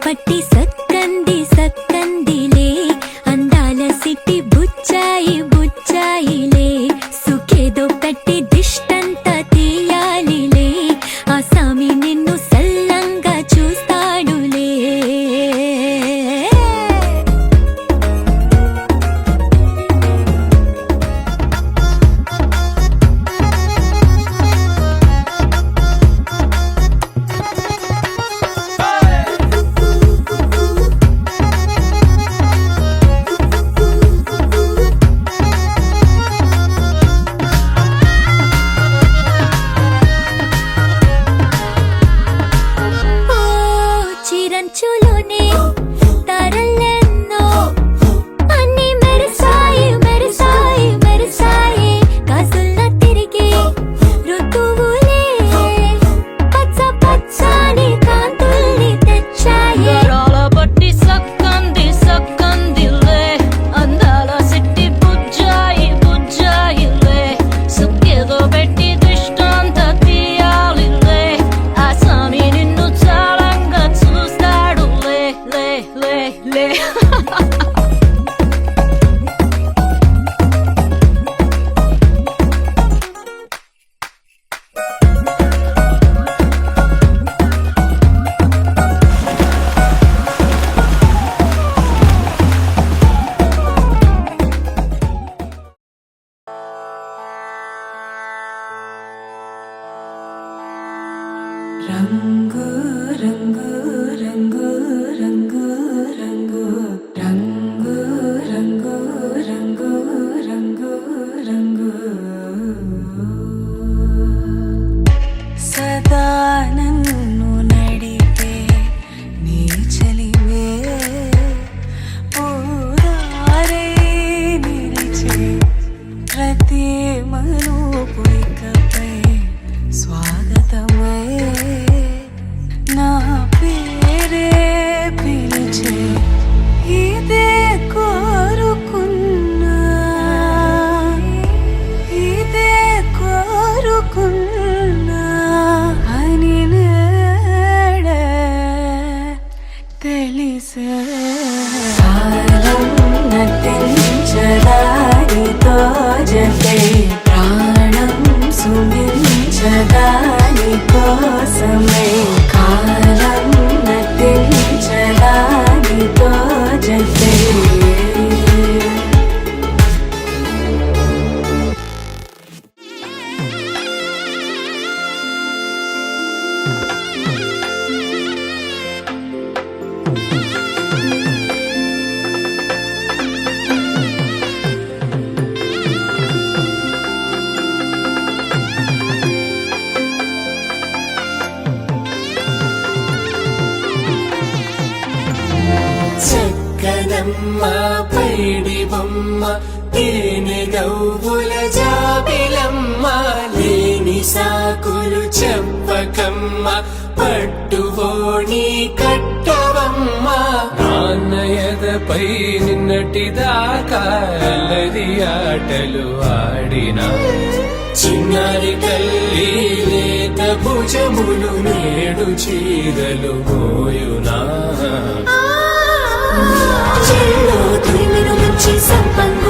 పట్టి సక్కంది సక్కందిలే అందాల సిట్టి బుచ్చాయి బుచ్చాయిలే సుఖేదో పెట్టి దిష్టంత తీయాలిలే ఆ సామి నిన్ను సల్లంగా చూస్తాడులే చిరంచులోనే తారలెన్నో అన్ని మెరిసాయి మెరిసాయి మెరిసాయి కాసుల్ల తిరిగి ఋతువులే పచ్చ పచ్చని కాంతుల్ని తెచ్చాయి రాళ్ళ పట్టి సక్కంది సక్కందిలే అందాల సిట్టి బుజ్జాయి బుజ్జాయిలే సుక్కేదో పెట్టి దిష్టాంత తీయాలిలే ఆ సామి నిన్ను చాలంగా చూస్తాడు లే లే లే లే రంగు రంగు రంగు రంగు రంగు రంగు రంగు రంగు రంగు రంగు సదా నన్ను నడిపే నీ చలివే ఓదారే నిలిచే ప్రతి మనుపుకపై స్వాగతమై నా పేరే పిలిచే ఇదే కోరుకున్నా ఇదే కోరుకున్నా అని నేడే తెలిసే కాలం నటించదానితో జతే ప్రాణం సుమించదాని కోసమే కాలం నటించదానితో జతే చక్కనమ్మ పైడి బొమ్మ తేనె గవ్వుల జాబిలమ్మ లేని సాకులు చెప్పకమ్మ పట్టువోణి కట్టవమ్మ నాన్నయదపై నిన్నటిదాకా అల్లరి ఆటలు ఆడినా చిన్నారి తల్లి లేత భుజములు నేడు చీరలు మోయునా చెల్లో తురిమిను మంచి సంపంగ